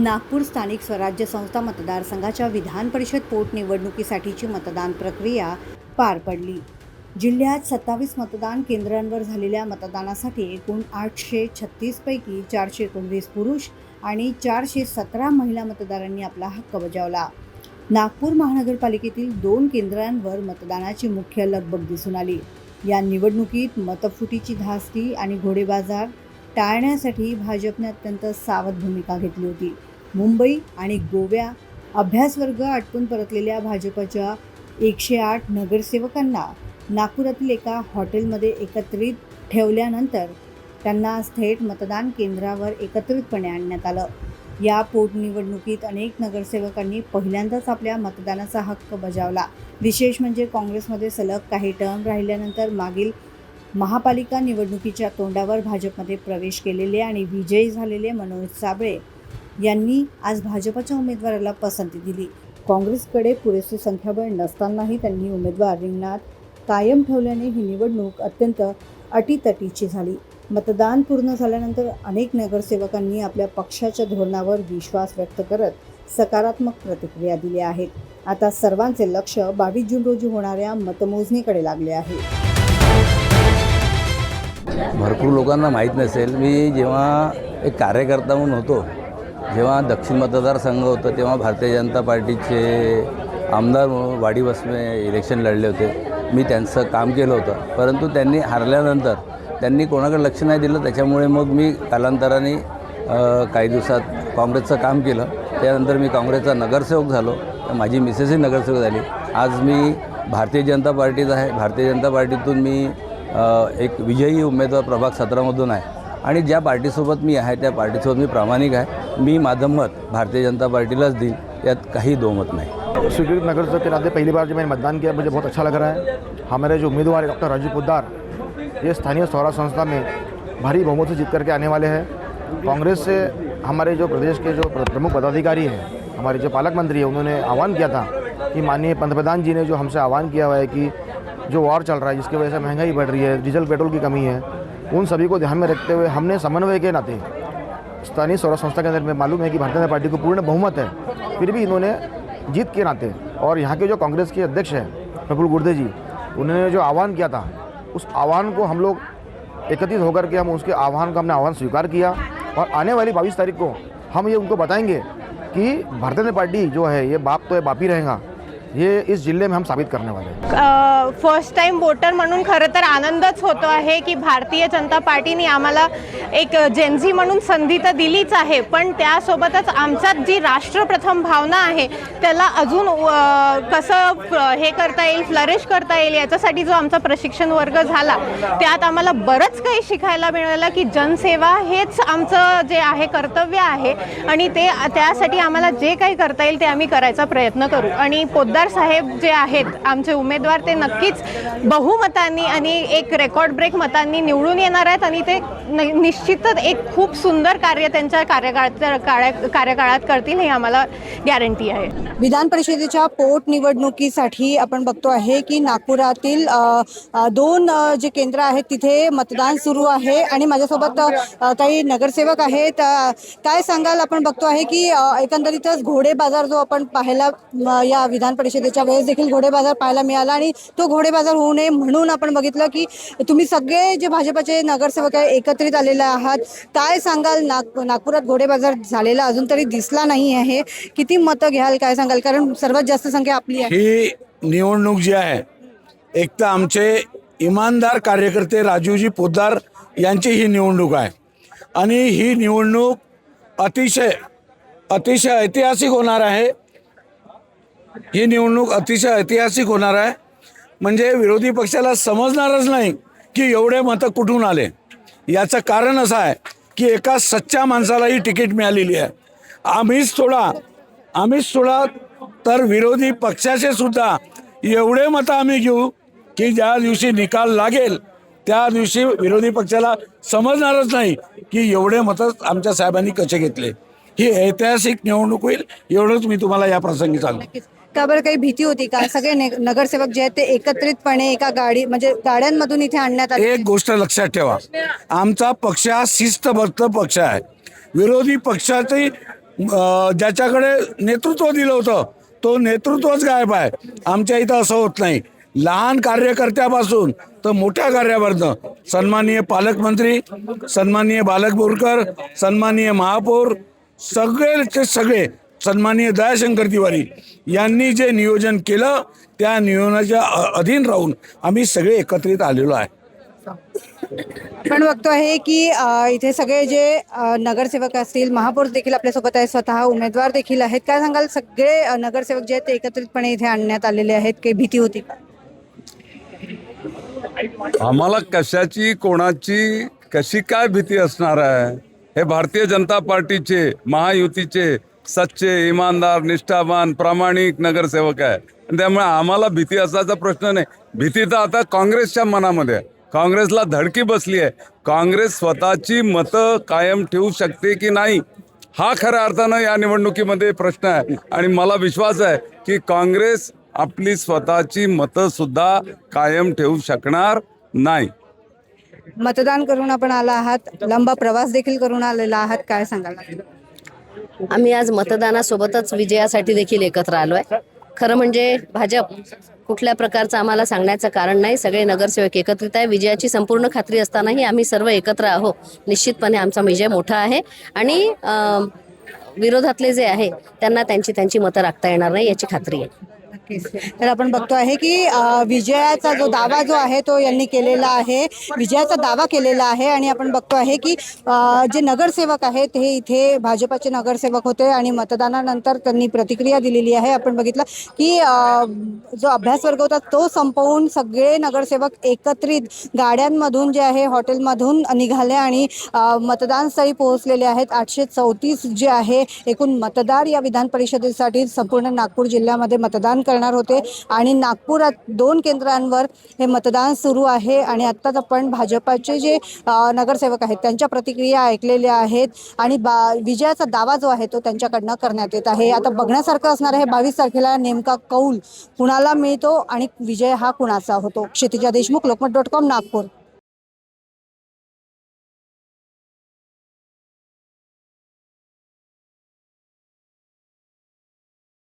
नागपूर स्थानिक स्वराज्य संस्था मतदारसंघाच्या विधान परिषद पोटनिवडणुकीसाठीची मतदान प्रक्रिया पार पडली। जिल्ह्यात 27 मतदान केंद्रांवर झालेल्या मतदानासाठी एकूण 836 पैकी 419 पुरुष आणि 417 महिला मतदारांनी आपला हक्क बजावला। नागपूर महानगरपालिकेतील 2 केंद्रांवर मतदानाची मुख्य लगबग दिसून आली। या निवडणुकीत मतफुटीची धास्ती आणि घोडेबाजार टाळण्यासाठी भाजपने अत्यंत सावध भूमिका घेतली होती। मुंबई आणि गोवा अभ्यासवर्ग आटपून परतलेल्या भाजपच्या 108 नगरसेवकांना नागपुरातील एका हॉटेलमध्ये एकत्रित ठेवल्यानंतर त्यांना थेट मतदान केंद्रावर एकत्रितपणे आणण्यात आलं। या पोटनिवडणुकीत अनेक नगरसेवकांनी पहिल्यांदाच आपल्या मतदानाचा हक्क बजावला। विशेष म्हणजे काँग्रेसमध्ये सलग काही टर्म राहिल्यानंतर मागील महापालिका निवडणुकीच्या तोंडावर भाजपमध्ये प्रवेश केलेले आणि विजयी झालेले मनोज साबळे यांनी आज भाजपच्या उमेदवाराला पसंती दिली। काँग्रेसकडे पुरेसे संख्याबळ नसतानाही त्यांनी उमेदवार रिंगणात कायम ठेवल्याने ही निवडणूक अत्यंत अटीतटीची झाली। मतदान पूर्ण झाल्यानंतर अनेक नगरसेवकांनी आपल्या पक्षाच्या धोरणावर विश्वास व्यक्त करत सकारात्मक प्रतिक्रिया दिल्या आहेत। आता सर्वांचे लक्ष 22 जून रोजी होणाऱ्या मतमोजणीकडे लागले आहे। भरपूर लोकांना माहीत नसेल, मी जेव्हा एक कार्यकर्ता म्हणून होतो, जेव्हा दक्षिण मतदारसंघ होतं तेव्हा भारतीय जनता पार्टीचे आमदार म्हणून वाडी बसमे इलेक्शन लढले होते। मी त्यांचं काम केलं होतं, परंतु त्यांनी हारल्यानंतर त्यांनी कोणाकडे लक्ष नाही दिलं। त्याच्यामुळे मग मी कालांतराने काही दिवसात काँग्रेसचं काम केलं। त्यानंतर मी काँग्रेसचा नगरसेवक झालो, माझी मिसेसही नगरसेवक झाली। आज मी भारतीय जनता पार्टीत आहे। भारतीय जनता पार्टीतून मी एक विजयी उमेदवार प्रभाग 17मधून आहे आणि ज्या पार्टीसोबत मी आहे त्या पार्टीसोबत मी प्रामाणिक आहे। मी माझं मत भारतीय जनता पार्टीलाच देईल, यात काही दोमत नहीं। स्वीकृत नगरसेवक के नाते पहली बार जब मैंने मतदान किया, मुझे बहुत अच्छा लग रहा है। हमारे जो उम्मीदवार है डॉक्टर राजू पोद्दार, ये स्थानीय स्वराज संस्था में भारी बहुमत से जीत करके आने वाले हैं। कांग्रेस से हमारे जो प्रदेश के जो प्रमुख पदाधिकारी हैं, हमारे जो पालक मंत्री हैं, उन्होंने आह्वान किया था कि माननीय पंतप्रधान जी ने जो हमसे आह्वान किया हुआ है कि जो वॉर चल रहा है जिसकी वजह से महंगाई बढ़ रही है, डीजल पेट्रोल की कमी है, उन सभी को ध्यान में रखते हुए हमने समन्वय के नाते स्थानीय स्वराज संस्था के अंदर में मालूम है कि भारतीय जनता पार्टी को पूर्ण बहुमत है, फिर भी इन्होंने जीत के नाते और यहाँ के जो कांग्रेस के अध्यक्ष हैं प्रफुल्ल गुर्दे जी, उन्होंने जो आह्वान किया था उस आह्वान को हम लोग एकत्रित होकर के हम उसके आह्वान का हमने आह्वान स्वीकार किया और आने वाली 22 तारीख को हम ये उनको बताएंगे कि भारतीय जनता पार्टी जो है ये बाप तो है बाप ही रहेगा, ये इस जिल्हे में हम साबित करने वाले हैं। फर्स्ट टाइम वोटर म्हणून खरं तर आनंदच होतो आहे की भारतीय जनता पार्टीने आम्हाला एक जेनझी म्हणून संधी तर दिलीच आहे, पण त्यासोबतच आमच्यात जी राष्ट्रप्रथम भावना आहे त्याला अजून कसं हे करता येईल, फ्लरिश करता येईल, याच्यासाठी जो आमचा प्रशिक्षण वर्ग झाला त्यात आम्हाला बरंच काही शिकायला मिळालं की जनसेवा हेच आमचं जे आहे कर्तव्य आहे आणि ते त्यासाठी आम्हाला जे काही करता येईल ते आम्ही करायचा प्रयत्न करू। आणि पोद्दार साहेब जे आहेत आमचे उमेदवार ते नक्कीच बहुमतांनी आणि एक रेकॉर्ड ब्रेक मतांनी निवडून येणार आहेत आणि ते निश्चितच एक खूप सुंदर कार्य त्यांच्या कार्यकाळात करतील, हे आम्हाला गॅरंटी आहे। विधान परिषदेच्या पोटनिवडणुकीसाठी आपण बघतो आहे की नागपुरातील 2 जे केंद्र आहेत तिथे मतदान सुरू आहे आणि माझ्यासोबत काही नगरसेवक आहेत। काय सांगाल? आपण बघतो आहे की एकंदरीतच घोडे बाजार जो आपण पाहायला या विधान परिषदेच्या वेळेस देखील घोडे बाजार पाहायला मिळाला आणि तो घोडे बाजार होऊ नये म्हणून आपण बघितलं की तुम्ही सगळे जे भाजपचे नगरसेवक आहे एकत्रित आलेले आहात। काय सांगाल? नागपुरात घोडे बाजार झालेला अजून तरी दिसला नाही आहे, किती मतं घ्याल? काय सांगाल? कारण सर्वात जास्त संख्या आपली आहे। ही निवडणूक जी आहे एक तर आमचे इमानदार कार्यकर्ते राजूजी पोद्दार यांची ही निवडणूक आहे आणि ही निवडणूक अतिशय ऐतिहासिक होणार आहे। ही निवडणूक अतिशय ऐतिहासिक होणार आहे, म्हणजे विरोधी पक्षाला समजणारच नाही की एवढे मतं कुठून आले। याचं कारण असं आहे की एका सच्च्या माणसाला ही तिकीट मिळालेली आहे। आम्हीच थोडा तर विरोधी पक्षाचे सुद्धा एवढे मतं आम्ही घेऊ की ज्या दिवशी निकाल लागेल त्या दिवशी विरोधी पक्षाला समजणारच नाही की एवढे मतं आमच्या साहेबांनी कसे घेतले। ही ऐतिहासिक निवडणूक होईल, एवढंच मी तुम्हाला या प्रसंगी सांगतो। का बरं काही भीती होती का? सगळे नगरसेवक जे आहेत ते एकत्रितपणे एका गाड्यांमधून इथे आणण्यात आले। एक गोष्ट लक्षात ठेवा, आमचा पक्ष हा शिस्तबद्ध पक्ष आहे। विरोधी पक्षाची ज्याच्याकडे नेतृत्व दिलं होतं तो नेतृत्वच गायब आहे. आमच्या इथं असं होत नाही. लहान कार्यकर्त्यापासून तर मोठ्या कार्यापर्यंत सन्माननीय पालकमंत्री, सन्माननीय बालक बोरकर, सन्माननीय महापौर, सगळेचे सगळे, सन्माननीय दयाशंकर तिवारी यांनी जे नियोजन केलं त्या नियोजनाच्या अधीन राहून आम्ही सगळे एकत्रित आलेलो आहे. पण बघतो आहे की इथे सगळे जे नगरसेवक असतील, महापौर देखील आपल्यासोबत आहे, स्वतः उमेदवार देखील आहेत. काय सांगाल, सगळे नगरसेवक जे आहेत ते एकत्रितपणे इथे आणण्यात आलेले आहेत, काही भीती होती का? आम्हाला कशाची कोणाची कशी काय भीती असणार आहे? हे भारतीय जनता पार्टीचे महायुतीचे सच्चे, इमानदार, निष्ठावान, प्रामाणिक नगरसेवक आहे. त्यामुळे आम्हाला भीती असायचा प्रश्न नाही. भीती तर आता काँग्रेसच्या मनामध्ये आहे. काँग्रेसला धडकी बसली आहे. काँग्रेस स्वतःची मतं कायम ठेवू शकते की नाही हा खऱ्या अर्थानं या निवडणुकीमध्ये प्रश्न आहे. आणि मला विश्वास आहे की काँग्रेस आपली स्वतःची मतं सुद्धा कायम ठेवू शकणार नाही. मतदान करून आपण आला आहात, लांब प्रवास देखील करून आलेला आहात, काय सांगाल? आम्ही आज मतदानासोबतच विजयासाठी देखील एकत्र आलोय. खरं म्हणजे भाजप कुठल्या प्रकारचं आम्हाला सांगण्याचं कारण नाही. सगळे नगरसेवक एकत्रित आहे. विजयाची संपूर्ण खात्री असतानाही आम्ही सर्व एकत्र आहोत. निश्चितपणे आमचा विजय मोठा आहे आणि विरोधातले जे आहे त्यांना त्यांची मतं राखता येणार नाही याची खात्री आहे. तर आपण बघतो आहे की विजयाचा जो दावा जो आहे तो यांनी केलेला आहे, विजयाचा दावा केलेला आहे. आणि आपण बघतो आहे की जे नगरसेवक आहेत हे इथे भाजपाचे नगरसेवक होते आणि मतदानानंतर त्यांनी प्रतिक्रिया दिलेली आहे. आपण बघितलं की जो अभ्यास वर्ग होता तो संपवून सगळे नगरसेवक एकत्रित गाड्यांमधून जे आहे हॉटेलमधून निघाले आणि मतदानस्थळी पोहोचलेले आहेत. 834 जे आहे एकूण मतदार या विधान परिषदेसाठी संपूर्ण नागपूर जिल्ह्यामध्ये मतदान करणार होते आणि नागपुरात 2 केंद्रांवर हे मतदान सुरू आहे. आणि आत्ताच आपण भाजपाचे जे नगरसेवक आहेत त्यांच्या प्रतिक्रिया ऐकलेल्या आहेत आणि विजयाचा दावा जो आहे तो त्यांच्याकडनं करण्यात येत आहे. आता बघण्यासारखं असणार आहे 22 तारखेला नेमका कौल कुणाला मिळतो आणि विजय हा कुणाचा होतो. क्षितिजा देशमुख, लोकमत.com, नागपूर.